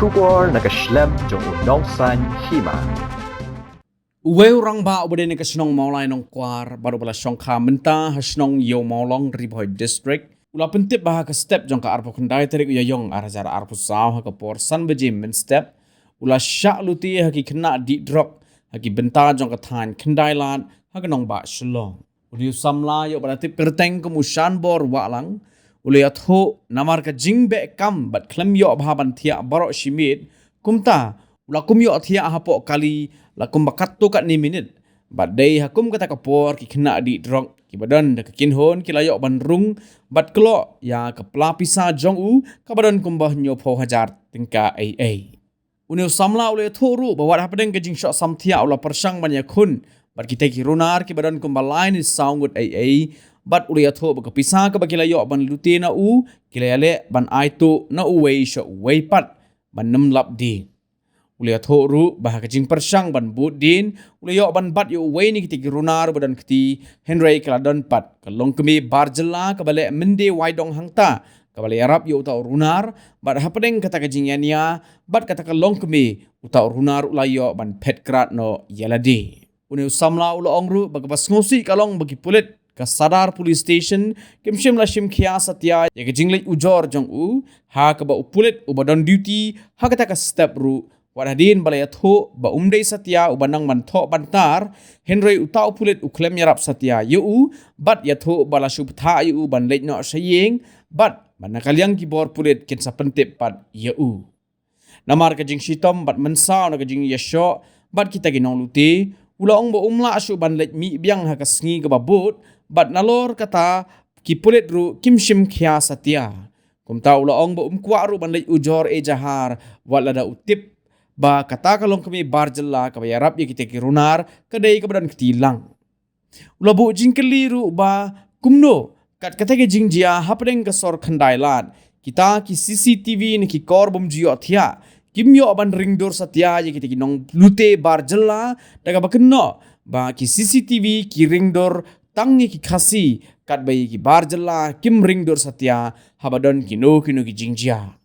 Shubor nakaslem jong unongsan hima. Uwe orang ba ubade ni kasnong maulay nong kwar baru bala syongka menta hasnong yo maulong riboy district ula pentip bah ka step jong ka arpo kendai terik uyayong arajar arpo saw ha ka porsan bejim men step ula syak luti ha ki kena di drop ha ki benta jong ka than kendai lan ha ka nong ba shlong uli samla yo bala tip kerteng kemusan bor walang uli atho namar ka jingbe kam bat klem yo bhaban thia baro shimit kumta ula kum yo thia hapo kali lakum bakatto kat ni minit badai hakum kata kapor ki kena di drong ki badan de kinhon ki layok bandrung bat kelo ya ke pelapisa jong u ka badan kumbah nyopo hajar tingka ai uneu samla ule thoru bawat hapdeng ke jing shot samthia ula persang banya khun bat kita ki runar ki badan kumbah line is sound good ai bat ule tho ba kapisa ka ba ki layok ban lute na u ki layale ban aitu na u wei sho wei pat ban nem lap di ule thoru bah kajing persang ban bud din ule yo ban bat yo wei ni kiti runar badan kiti henry kaladon pat kalong kemi barjela kabale mende waidong hangta kabale arab yo uta runar bat hapedeng kata kajing yania bat kata kalong kemi uta runar ulayo ban petkrat no yaladi une samla ulo ongru bagabas ngosi kalong bagi pulit ka sadar police station kimshim la shim khia satya ya kajing le ujor jong u ha ka ba upulit ubadon duty ha kata ka step ru wadadin balaya tho ba umdei satya ubanang man tho bantar henry utau pulit uklem yarap satya yu bat ya tho bala subtha yu ban leino sayeng bat manakalyang ki bor pulit kin sa pentip pat yu namar ka jing shitom bat mensa na ka jing yasho bat kita ginong lute ula ong bo umla asu ban lek mi biang ha ka sngi ka babut bat nalor kata ki pulit ru kimshim khia satya kumta ula ong bo umkwa ru ban lek ujor e jahar walada utip ba kata kalong kami barjela kabaya rap ya kita kirunar kadai kebadan ketilang ula bu jingkeliru ba kumno kat kata ke jingjia hapdeng ke sor khandailan kita ki CCTV ni ki kor bom jio thia kimyo ban ringdor satya ya kita kinong lute barjela daga bakenno ba ki CCTV ki ringdor tangi ki khasi kat bayi ki barjela kim ringdor satya habadon kino ki jingjia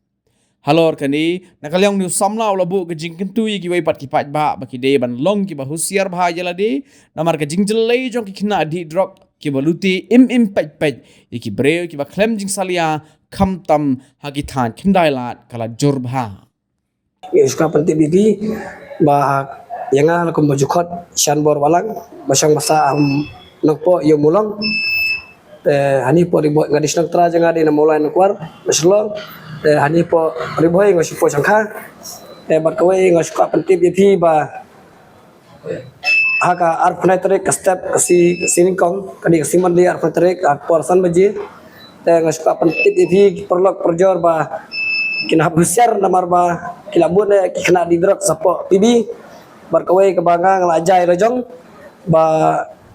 halor kani nakalyang ni samla ula bu ke jingkentu yi ki wai pat ki pat ba baki de ban long ki ba husiar bha jala de namar ke jingjele jong ki khna di drop ki baluti im pat pat yi ki breu ki ba klem jing salia kham tam ha ki than khindai lat kala jor bha iska penting bigi ba yanga lakum bajukot shan bor walang basang masa nokpo yo mulong hani po ribo ngadis nak tra janga de na mulai nakwar maslong hani po riboy ngo sipo sangkha bat kawai ngo suka pentip yapi ba haka arpnai trek step kasi siningkong kadi kasiman li arpnai trek porsan baji ngo suka pentip yapi perlok perjor ba kina habusar namar ba kilabun kina didrok sapo pibi bar kawai kebanga ngelajai rojong ba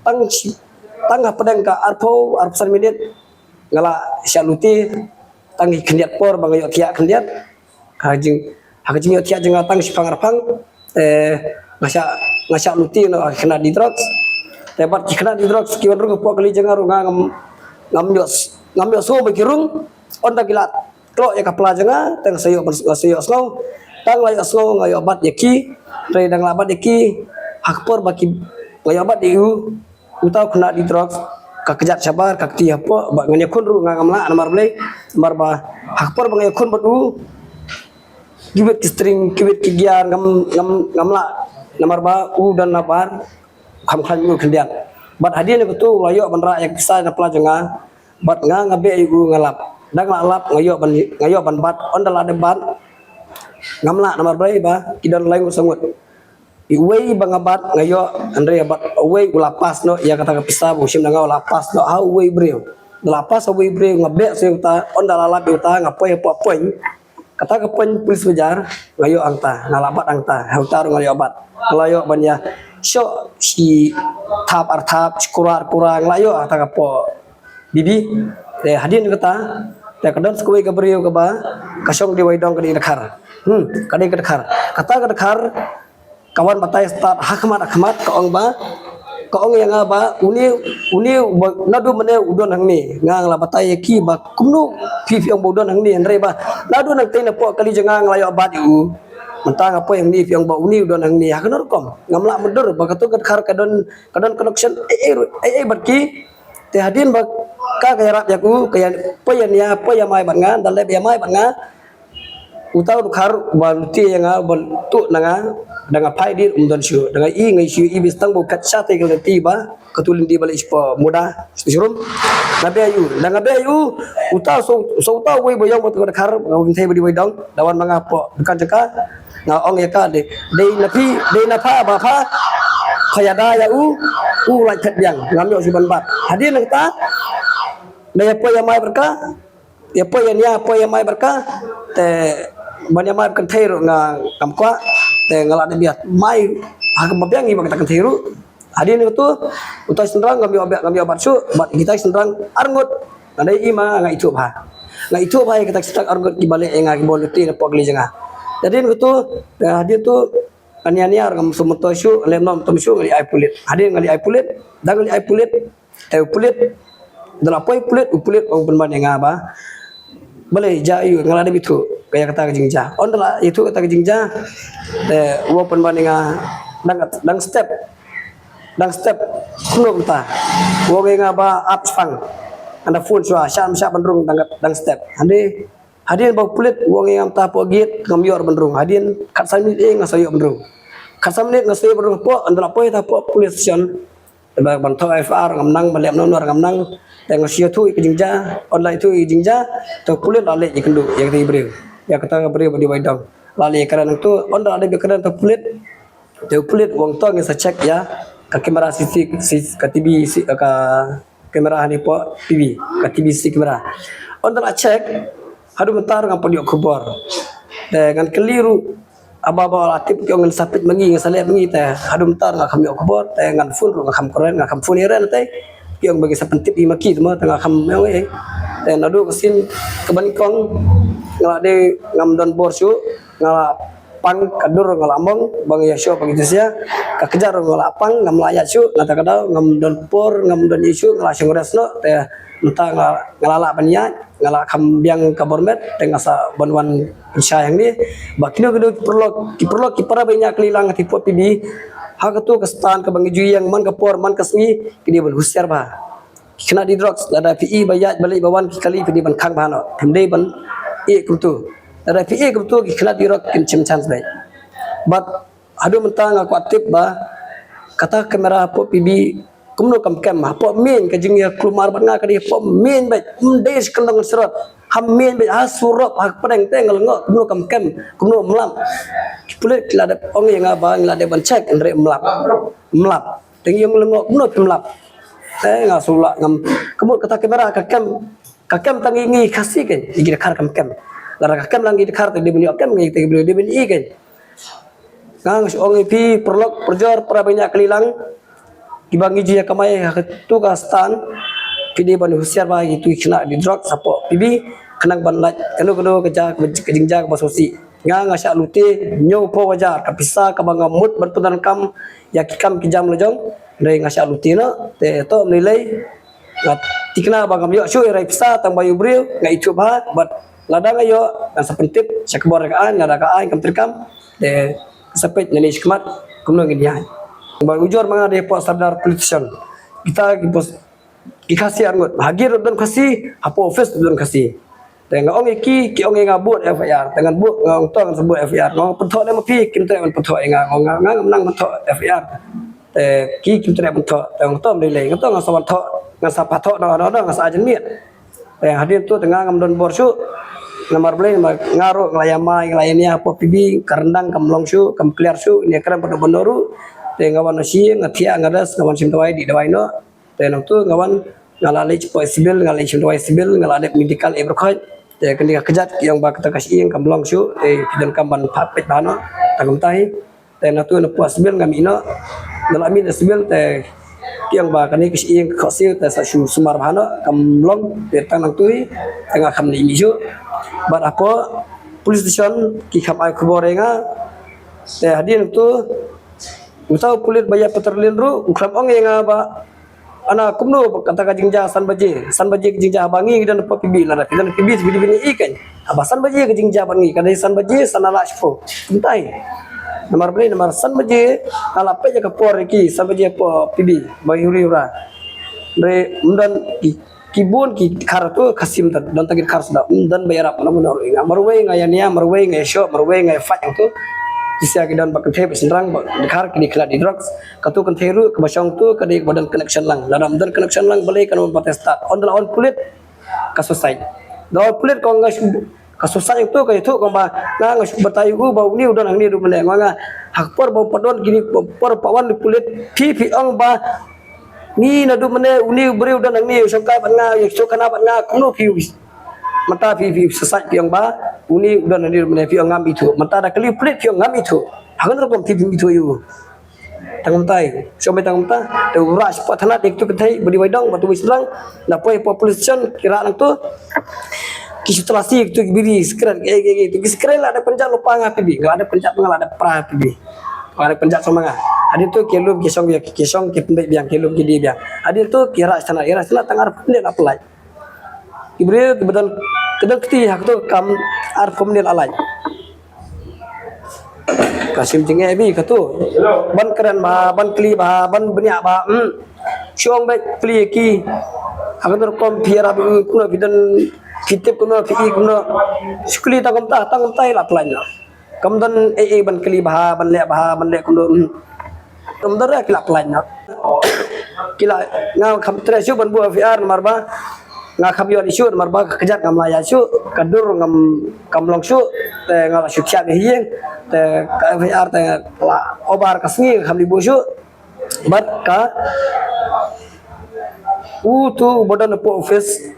tang pedang ka arpsan minit ngala syaluti tangi kendiat por bangayo kia kendiat hajing yo kia jeng tang sipang arpang ngasya luti no kena di drugs tebat kena di drugs kiwan rung po kali jeng arung ngamyo so bekirung on ta gilat klo ya kapla jenga tang sayo slow tang layo slow ngayo bat yaki re dang labat yaki hakpor baki ngayo bat diu utau kena di drugs kakejat sabar kakti apa bak nganya kun ru ngamla namar blai namar ba hakpor bang yakun batu gibet string gibet kigian ngamla namar ba u dan nabar kham khan u kendian bat hadiah ni betul layo ban ra yak kisah na pelajanga bat ngabe yu ngalap dang ngalap ngayo ban bat ondal ada bat ngamla namar blai ba kidan lain sangut iwei bangabat ngayo andre abat awei ulapas no ya kata kapisa musim nangau lapas no awei breu lapas awei breu ngabe se uta ondala labi uta ngapoy poin kata kapoin pulis bejar ngayo angta ngalabat angta uta ngayo abat ngayo banya syo si tap artap kurar kurang ngayo kata kapo bibi hadian kata ya kadon skui ke breu ke ba kasong di waidong ke dekhar kadi ke dekhar kata ke dekhar kawan batai start hakmat kaong ba ko ong yang ba uni nadu mane udon hang ni ngang la batai ki ba kumnu pi yang udon hang ni andre ba nadu nang tena po kali jangang layo abad u mentang apa yang ni yang ba uni udon hang ni hakanor kom ngamla mundur ba katu khar kadon connection barki te hadin ba ka kaya rap yaku kaya payan ya mai banga dalle ya mai banga utau khar ba ti yang ba tu nanga dengan pai di umdan syu dengan i ngai syu i bistang bo kat sate gal ti ba katulin di balik spa muda surum nabe ayu dengan nabe ayu uta so uta we boyong bot khar ngawin thai bodi dong dawan manga po bukan jaka nga ong ya ka de na pha ba pha khaya da ya lai thet yang ngamyo si ban bat hadir nang ta daya po ya mai berka ya po ya mai berka te banyak mai kan thai ro nga kam kwa te ngala de biat mai ha mabiang i bagata kan thiru adin itu utai sendrang kami obat su bat kita sendrang arngot andai i ma ngai itu ba kita sendrang arngot di balik enga ki boluti ne pogli jenga jadi itu adin tu ania ngam sumoto su lemnom tom su ngali ai pulit adin ngali ai pulit dang ngali ai pulit te pulit dalapoi pulit ong penman enga ba boleh jayu ngala de bitu kaya kata jingja ondala itu kata jingja de wo penbandinga dang step kuno ta wo nga ba up fang anda full swa syam bandrung dang step ande hadin ba pulit wo ngam ta po git ngam yor bandrung hadin kat samit ngasayo bandrung kat samit ngasayo bandrung po ondala po ta po pulit station ba banto FR ngam nang balem nor ngam nang tengok sia tu jingja online tu jingja to pulit lale ikendu yang ti breu ya kata breu di waidang lale karena tu onda ada karena to pulit wong to ngesa check ya ka kamera CCTV ka TV ka kamera ni po TV ka TV kamera onda la check hadu bentar ngam podiok kubor dengan keliru aba latip ki ngan sapit mangi ngasale mangi teh hadu bentar ngam kami kubor teh ngan fun ngam koren ngam fun iran teh yang bagi sepentip i maki semua tengah kham yang dan adu kesin kebanikong ngala de ngam don borsu ngala pang kadur ngala among bang ya show bagi sia ka kejar ngala pang ngam layat su nata kada ngam don por ngam don isu ngala singresno teh entah ngala pania ngala kham biang kabormet tengah sa banwan insya yang ni bakino perlu para banyak kelilang tipu pibi hak tu kestan ke bangiju yang man kapor man kasni kini berhusiar bah kena di drugs ada PE bayat balik bawan kali pidi ban khang bahano thamdei ban e kumtu ada PE kumtu kena di drugs kin chance bai but adu mentang aku aktif bah kata kamera po PB kumno kam po main ka jing ya klumar ban nga kadi po main bai mdes kendang serot ham main bai asurop hak padang tengel ngo kumno kam kumno melam pulit kelada ong yang abang kelada ban check andre melap tinggi yang lengo kumno melap ngasula ngam kemut kata kamera kakam tangi kasih kan igi khar kam lara kakam langi khar te dibeni kam ngi te beli dibeni kan ngang ong pi perlok perjor para banyak kelilang dibangi jia kamai tu kastan pidi ban husiar ba itu kena di drug sapo pibi kenang ban laj kanu keja kejingja basosi ngang asya lute nyo po wajar kapisa ka bangamut berpudan kam ya kikam kijam lejong dari ngasya lute no te to nilai ngat tikna bangam yo syu rai pisa tang bayu breu ngai itu ba bat ladang ayo dan sepentip sakbor kaan ngada kaan kam terkam de sepet nani skmat kumno ngidian bang ujor manga de po sadar politician kita dikasih arngot hagir dan kasih apa office dan kasih tengah ong ki ong ngabut FIR dengan bu ngong tong sebut FIR ngong pentok le mapi kim tre man pentok ngong nang pentok FIR ki kim tre pentok tong tom le ngong ngasa pentok ngasa patok no ngasa ajen miet hadir tu tengah ngam don bor su nomor beli ngaruh ngelayannya apa pibi karendang kamlong su kam clear su ini keren pada bendoru ngawan nasi ngatia ngadas ngawan simtawai di dawai no tenang tu ngawan ngalali cepo sibil ngalali simtawai sibil ngalade medical eberkhoi ketika kejat yang bak kasih yang kamlong su dan kamban papet bano tagum tahi tenang tu puas sibil ngamino ngalami sibil yang bak ni kasih yang kasih su sumar bano kamlong tenang tu tengah kam ni isu bar apa police station ki kam ai kuborenga hadir tu Usau pulit bayar peterlin ru ukram ong yang ba ana kumno kata ka jingja san baje jingja bangi dan pa pibi la dan pibi bini ikan aba san baje ke jingja bangi kada san baje san ala shpo entai nomor beli nomor san baje ala pe ka por ki san baje po pibi bagi huri ura re mundan kibun ki karatu kasim dan tagir kar sudah dan bayar apa namun orang ingat marway ngayania marway ngayasho marway ngayafat itu Isya kidan bakal teh senrang dekar kini kelat di drugs katu kan teru ke basang tu ke di badan connection lang dalam dan connection lang balik kan patesta on dalam on kulit kasusai dalam kulit kau ngas kasusai itu ke itu kau bah ngas batayu bau ni udah nang ni du meneng nga hakpor bau padon kini por pawan di kulit pi ong bah ni nadu mene uni beri udah nang ni sangka banga yuk kana banga kuno pi mata pi sesat pi ong bah uni udah nanti mana pion ngam itu mata ada kali pelit pion ngam itu akan terkom tibi itu you tangum tai sampai tangum ta tu ras patana dik tu ketai beri wadang batu bislang napoi population kira nang tu kisitelasi itu biri skren itu skren lah ada penjat lupa ngah pibi enggak ada penjat mengal ada pra pibi ada penjat sama ngah ada tu kelum kisong kipendek biang kelum jadi biang ada tu kira sana tangar pendek apply Ibril kebetulan kedekti hak tu kam arfumnil alai kasim tinggi bi katu ban keren ban kli ban banyak syong baik kli ki akan kom piara bi kuno bidan kitip kuno fi kuno skuli tangam ta lah plan lah kam dan ban kli ban lek kuno kam dar kila plan lah kila ngau kam tresu ban buah VR marba nga khamyon isu marba kejat ngam laya su kadur ngam kamlong su te ngala syukya behiyeng te VR te obar kasni khamli bosu bat ka tu bodan po office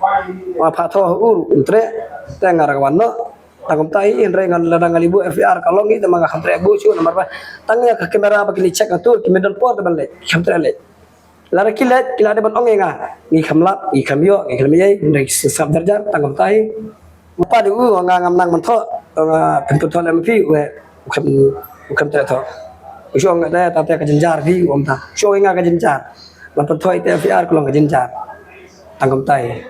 ma phatho entre te ngaragwanno tangum tai inre ngan ladang ngalibu VR kalong ni te manga khamtre bosu marba tangnya ka kamera bakili check tu kimedal po te balle khamtre le lara kilat ada ban ong nga ni khamlap ni khamyo ni khamyai ni sab darjar tangam tai upa du nga ngam nang man tho nga pentu tho lam pi we kham ta tho uso nga da ta ka jenjar vi om ta so nga ka jenjar man tho ite fiar ko nga jenjar tangam tai